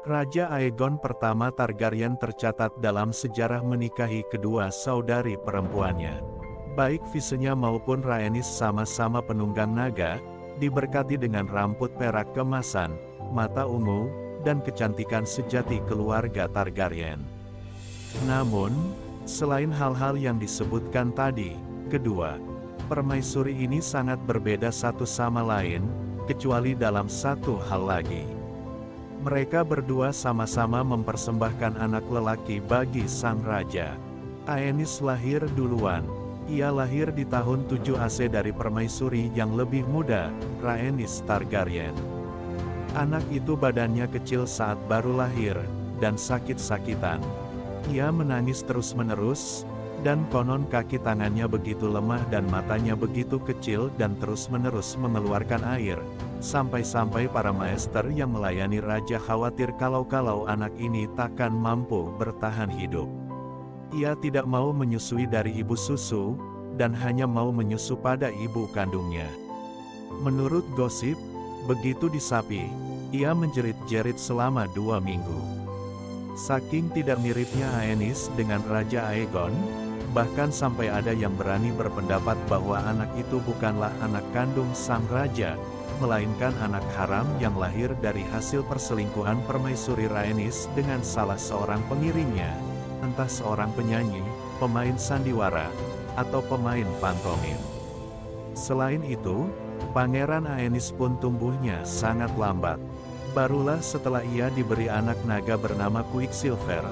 Raja Aegon pertama Targaryen tercatat dalam sejarah menikahi kedua saudari perempuannya. Baik Visenya maupun Rhaenys sama-sama penunggang naga, diberkati dengan rambut perak kemasan, mata ungu, dan kecantikan sejati keluarga Targaryen. Namun, selain hal-hal yang disebutkan tadi, kedua permaisuri ini sangat berbeda satu sama lain, kecuali dalam satu hal lagi. Mereka berdua sama-sama mempersembahkan anak lelaki bagi sang raja. Aenys lahir duluan. Ia lahir di tahun 7 AC dari permaisuri yang lebih muda, Rhaenys Targaryen. Anak itu badannya kecil saat baru lahir, dan sakit-sakitan. Ia menangis terus-menerus, dan konon kaki tangannya begitu lemah dan matanya begitu kecil dan terus-menerus mengeluarkan air. Sampai-sampai para maester yang melayani raja khawatir kalau anak ini takkan mampu bertahan hidup. Ia tidak mau menyusui dari ibu susu, dan hanya mau menyusu pada ibu kandungnya. Menurut gosip, begitu disapi, ia menjerit-jerit selama 2 minggu. Saking tidak miripnya Aenys dengan Raja Aegon, bahkan sampai ada yang berani berpendapat bahwa anak itu bukanlah anak kandung sang raja, melainkan anak haram yang lahir dari hasil perselingkuhan permaisuri Rhaenys dengan salah seorang pengiringnya, entah seorang penyanyi, pemain sandiwara, atau pemain pantomim. Selain itu, Pangeran Aenys pun tumbuhnya sangat lambat. Barulah setelah ia diberi anak naga bernama Quicksilver,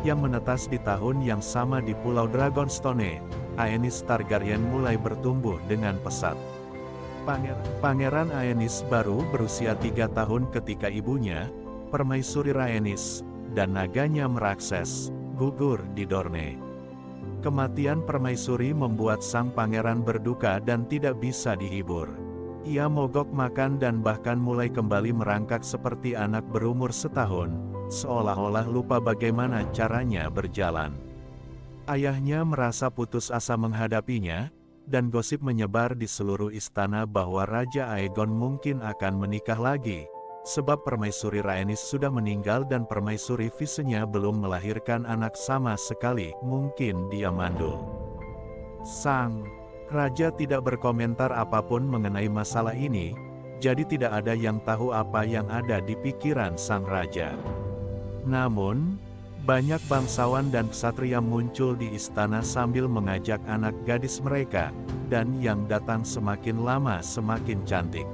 yang menetas di tahun yang sama di Pulau Dragonstone, Aenys Targaryen mulai bertumbuh dengan pesat. Pangeran Aenys baru berusia 3 tahun ketika ibunya, permaisuri Rhaenys, dan naganya Merakses, gugur di Dorne. Kematian permaisuri membuat sang pangeran berduka dan tidak bisa dihibur. Ia mogok makan dan bahkan mulai kembali merangkak seperti anak berumur setahun, seolah-olah lupa bagaimana caranya berjalan. Ayahnya merasa putus asa menghadapinya, dan gosip menyebar di seluruh istana bahwa Raja Aegon mungkin akan menikah lagi, sebab permaisuri Rhaenys sudah meninggal dan permaisuri Visenya belum melahirkan anak sama sekali, mungkin dia mandul. Sang raja tidak berkomentar apapun mengenai masalah ini, jadi tidak ada yang tahu apa yang ada di pikiran sang raja. Namun, banyak bangsawan dan ksatria muncul di istana sambil mengajak anak gadis mereka, dan yang datang semakin lama semakin cantik.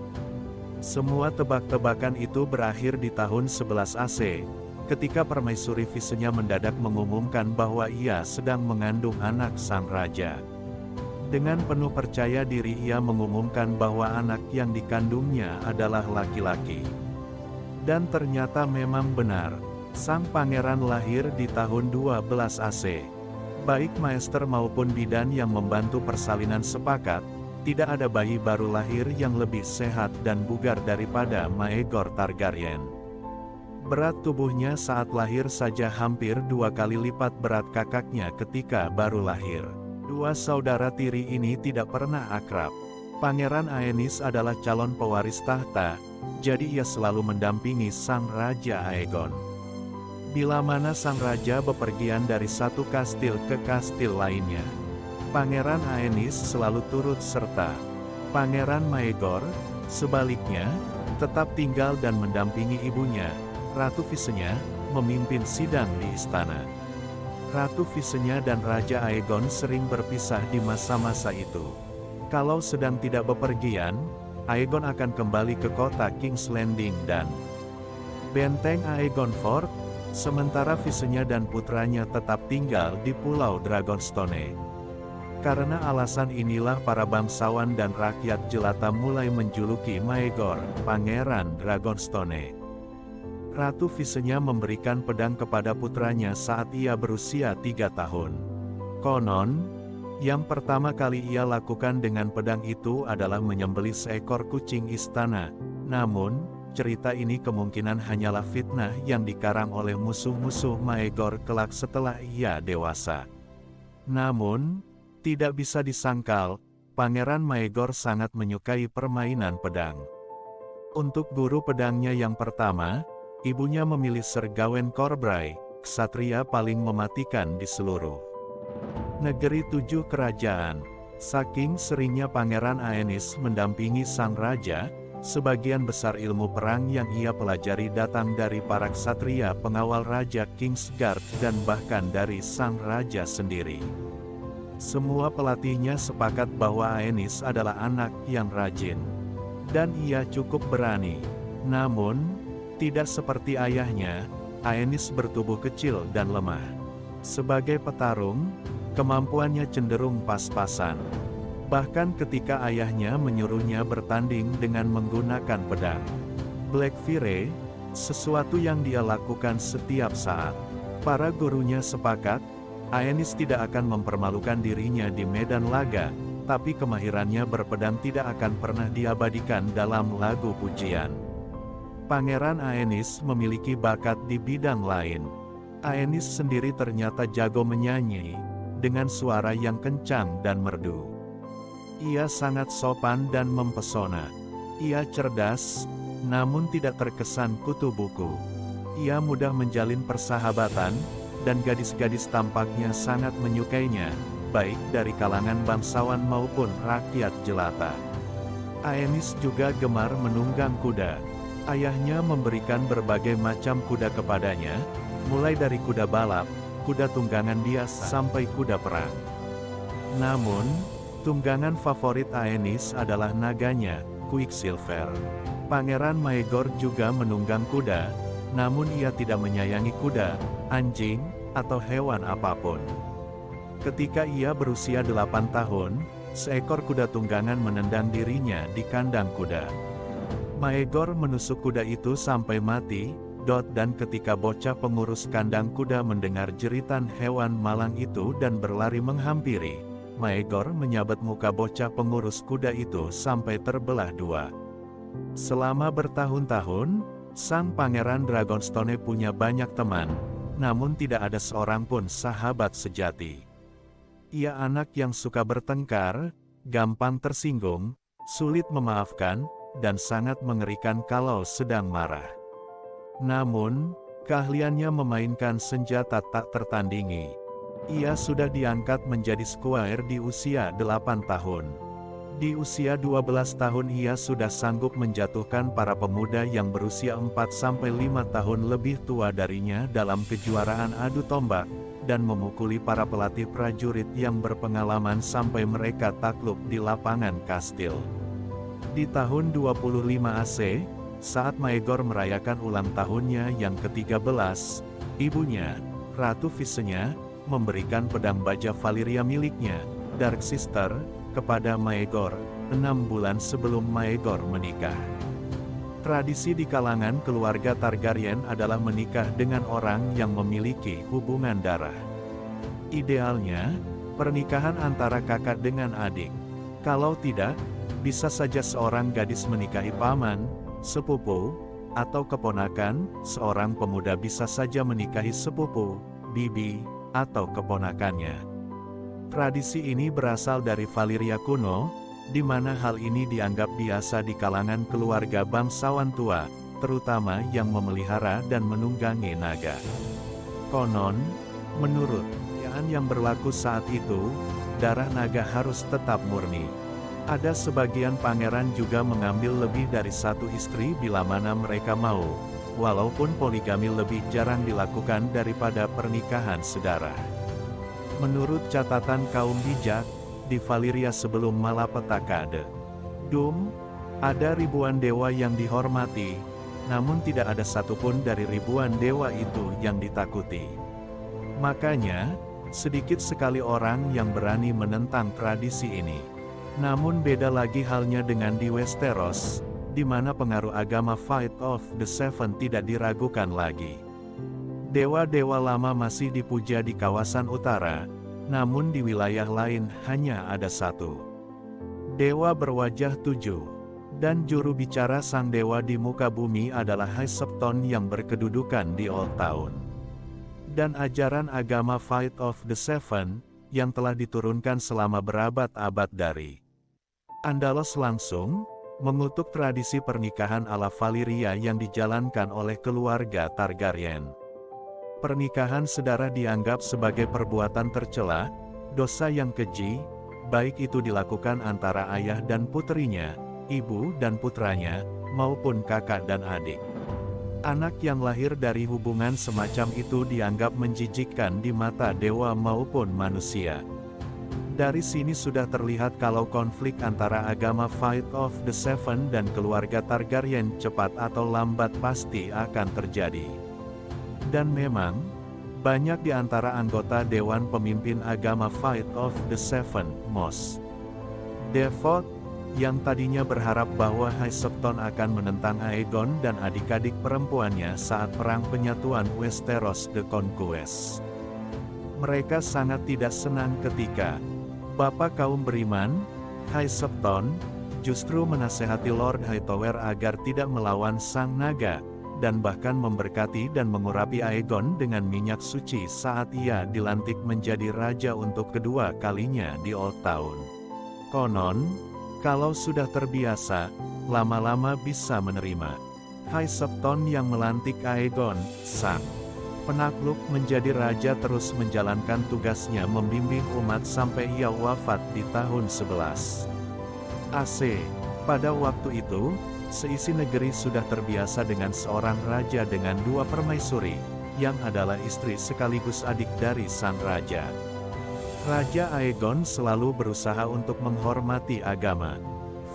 Semua tebak-tebakan itu berakhir di tahun 11 AC, ketika permaisuri Visenya mendadak mengumumkan bahwa ia sedang mengandung anak sang raja. Dengan penuh percaya diri ia mengumumkan bahwa anak yang dikandungnya adalah laki-laki. Dan ternyata memang benar, sang pangeran lahir di tahun 12 AC. Baik maester maupun bidan yang membantu persalinan sepakat, tidak ada bayi baru lahir yang lebih sehat dan bugar daripada Maegor Targaryen. Berat tubuhnya saat lahir saja hampir 2 kali lipat berat kakaknya ketika baru lahir. Dua saudara tiri ini tidak pernah akrab. Pangeran Aenys adalah calon pewaris tahta, jadi ia selalu mendampingi sang Raja Aegon. Bila mana sang raja bepergian dari satu kastil ke kastil lainnya, Pangeran Aenys selalu turut serta. Pangeran Maegor, sebaliknya, tetap tinggal dan mendampingi ibunya, Ratu Visenya, memimpin sidang di istana. Ratu Visenya dan Raja Aegon sering berpisah di masa-masa itu. Kalau sedang tidak bepergian, Aegon akan kembali ke kota King's Landing dan benteng Aegon Fort, sementara Visenya dan putranya tetap tinggal di Pulau Dragonstone. Karena alasan inilah para bangsawan dan rakyat jelata mulai menjuluki Maegor, Pangeran Dragonstone. Ratu Visenya memberikan pedang kepada putranya saat ia berusia 3 tahun. Konon, yang pertama kali ia lakukan dengan pedang itu adalah menyembelih seekor kucing istana. Namun, cerita ini kemungkinan hanyalah fitnah yang dikarang oleh musuh-musuh Maegor kelak setelah ia dewasa. Namun, tidak bisa disangkal, Pangeran Maegor sangat menyukai permainan pedang. Untuk guru pedangnya yang pertama, Ibunya memilih Ser Gawain Corbray, ksatria paling mematikan di seluruh negeri 7 kerajaan. Saking seringnya Pangeran Aenys mendampingi sang raja, sebagian besar ilmu perang yang ia pelajari datang dari para ksatria pengawal Raja Kingsguard dan bahkan dari sang raja sendiri. Semua pelatihnya sepakat bahwa Aenys adalah anak yang rajin, dan ia cukup berani. Namun, tidak seperti ayahnya, Aenys bertubuh kecil dan lemah. Sebagai petarung, kemampuannya cenderung pas-pasan. Bahkan ketika ayahnya menyuruhnya bertanding dengan menggunakan pedang Blackfyre, sesuatu yang dia lakukan setiap saat. Para gurunya sepakat, Aenys tidak akan mempermalukan dirinya di medan laga, tapi kemahirannya berpedang tidak akan pernah diabadikan dalam lagu pujian. Pangeran Aenys memiliki bakat di bidang lain. Aenys sendiri ternyata jago menyanyi, dengan suara yang kencang dan merdu. Ia sangat sopan dan mempesona. Ia cerdas, namun tidak terkesan kutu buku. Ia mudah menjalin persahabatan, dan gadis-gadis tampaknya sangat menyukainya, baik dari kalangan bangsawan maupun rakyat jelata. Aenys juga gemar menunggang kuda. Ayahnya memberikan berbagai macam kuda kepadanya, mulai dari kuda balap, kuda tunggangan biasa, sampai kuda perang. Namun, tunggangan favorit Aenys adalah naganya, Quicksilver. Pangeran Maegor juga menunggang kuda, namun ia tidak menyayangi kuda, anjing, atau hewan apapun. Ketika ia berusia 8 tahun, seekor kuda tunggangan menendang dirinya di kandang kuda. Maegor menusuk kuda itu sampai mati, dan ketika bocah pengurus kandang kuda mendengar jeritan hewan malang itu dan berlari menghampiri, Maegor menyabet muka bocah pengurus kuda itu sampai terbelah dua. Selama bertahun-tahun, sang Pangeran Dragonstone punya banyak teman, namun tidak ada seorang pun sahabat sejati. Ia anak yang suka bertengkar, gampang tersinggung, sulit memaafkan, dan sangat mengerikan kalau sedang marah. Namun, keahliannya memainkan senjata tak tertandingi. Ia sudah diangkat menjadi squire di usia 8 tahun. Di usia 12 tahun ia sudah sanggup menjatuhkan para pemuda yang berusia 4-5 tahun lebih tua darinya dalam kejuaraan adu tombak, dan memukuli para pelatih prajurit yang berpengalaman sampai mereka takluk di lapangan kastil. Di tahun 25 AC, saat Maegor merayakan ulang tahunnya yang ke-13, ibunya, Ratu Visenya, memberikan pedang baja Valyria miliknya, Dark Sister, kepada Maegor, 6 bulan sebelum Maegor menikah. Tradisi di kalangan keluarga Targaryen adalah menikah dengan orang yang memiliki hubungan darah. Idealnya, pernikahan antara kakak dengan adik. Kalau tidak, bisa saja seorang gadis menikahi paman, sepupu, atau keponakan. Seorang pemuda bisa saja menikahi sepupu, bibi, atau keponakannya. Tradisi ini berasal dari Valyria kuno, di mana hal ini dianggap biasa di kalangan keluarga bangsawan tua, terutama yang memelihara dan menunggangi naga. Konon, menurut kepercayaan yang berlaku saat itu, darah naga harus tetap murni. Ada sebagian pangeran juga mengambil lebih dari satu istri bila mana mereka mau, walaupun poligami lebih jarang dilakukan daripada pernikahan sedara. Menurut catatan kaum bijak, di Valyria sebelum Malapetaka Doom, ada ribuan dewa yang dihormati, namun tidak ada satupun dari ribuan dewa itu yang ditakuti. Makanya, sedikit sekali orang yang berani menentang tradisi ini. Namun beda lagi halnya dengan di Westeros, di mana pengaruh agama Fight of the Seven tidak diragukan lagi. Dewa-dewa lama masih dipuja di kawasan utara, namun di wilayah lain hanya ada satu. Dewa berwajah 7, dan juru bicara sang dewa di muka bumi adalah High Septon yang berkedudukan di Old Town. Dan ajaran agama Fight of the Seven, yang telah diturunkan selama berabad-abad dari Andalos langsung, mengutuk tradisi pernikahan ala Valyria yang dijalankan oleh keluarga Targaryen. Pernikahan sedarah dianggap sebagai perbuatan tercela, dosa yang keji, baik itu dilakukan antara ayah dan putrinya, ibu dan putranya, maupun kakak dan adik. Anak yang lahir dari hubungan semacam itu dianggap menjijikkan di mata dewa maupun manusia. Dari sini sudah terlihat kalau konflik antara agama Fight of the Seven dan keluarga Targaryen cepat atau lambat pasti akan terjadi. Dan memang, banyak di antara anggota Dewan Pemimpin Agama Fight of the Seven, Mos Devot, yang tadinya berharap bahwa High Septon akan menentang Aegon dan adik-adik perempuannya saat Perang Penyatuan Westeros The Conquest. Mereka sangat tidak senang ketika Bapak kaum beriman, High Septon, justru menasehati Lord Hightower agar tidak melawan Sang Naga, dan bahkan memberkati dan mengurapi Aegon dengan minyak suci saat ia dilantik menjadi raja untuk kedua kalinya di Old Town. Konon, kalau sudah terbiasa, lama-lama bisa menerima. High Septon yang melantik Aegon, sang penakluk menjadi raja terus menjalankan tugasnya membimbing umat sampai ia wafat di tahun 11 AC. Pada waktu itu, seisi negeri sudah terbiasa dengan seorang raja dengan dua permaisuri, yang adalah istri sekaligus adik dari sang raja. Raja Aegon selalu berusaha untuk menghormati agama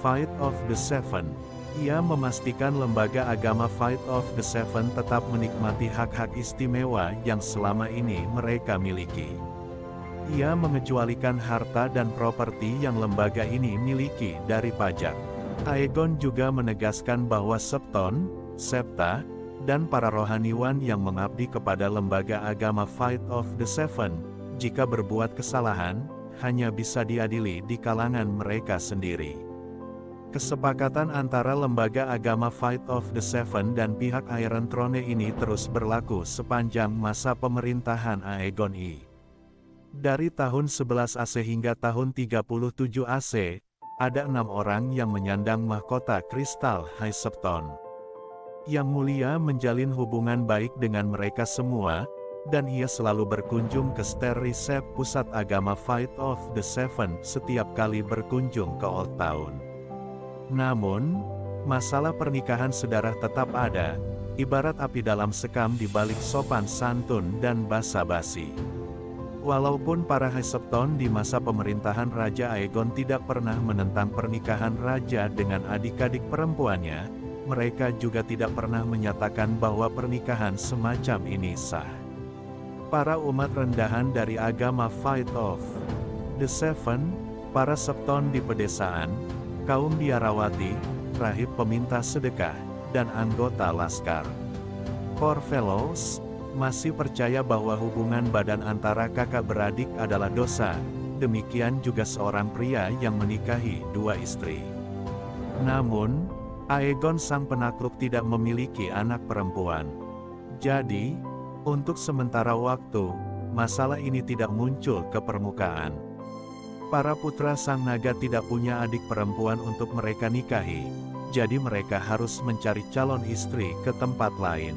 Fight of the Seven. Ia memastikan lembaga agama Fight of the Seven tetap menikmati hak-hak istimewa yang selama ini mereka miliki. Ia mengecualikan harta dan properti yang lembaga ini miliki dari pajak. Aegon juga menegaskan bahwa Septon, Septa, dan para rohaniwan yang mengabdi kepada lembaga agama Fight of the Seven, jika berbuat kesalahan, hanya bisa diadili di kalangan mereka sendiri. Kesepakatan antara lembaga agama Fight of the Seven dan pihak Iron Throne ini terus berlaku sepanjang masa pemerintahan Aegon I. Dari tahun 11 AC hingga tahun 37 AC, ada 6 orang yang menyandang mahkota kristal High Septon. Yang Mulia menjalin hubungan baik dengan mereka semua, dan ia selalu berkunjung ke Stair Reserve pusat agama Fight of the Seven setiap kali berkunjung ke Old Town. Namun, masalah pernikahan sedarah tetap ada, ibarat api dalam sekam di balik sopan santun dan basa-basi. Walaupun para High Septon di masa pemerintahan Raja Aegon tidak pernah menentang pernikahan raja dengan adik-adik perempuannya, mereka juga tidak pernah menyatakan bahwa pernikahan semacam ini sah. Para umat rendahan dari agama Fight of the Seven, para Septon di pedesaan, kaum biarawati, rahib peminta sedekah, dan anggota laskar Poor Fellows, masih percaya bahwa hubungan badan antara kakak beradik adalah dosa, demikian juga seorang pria yang menikahi dua istri. Namun, Aegon sang penakluk tidak memiliki anak perempuan. Jadi, untuk sementara waktu, masalah ini tidak muncul ke permukaan. Para putra sang naga tidak punya adik perempuan untuk mereka nikahi, jadi mereka harus mencari calon istri ke tempat lain.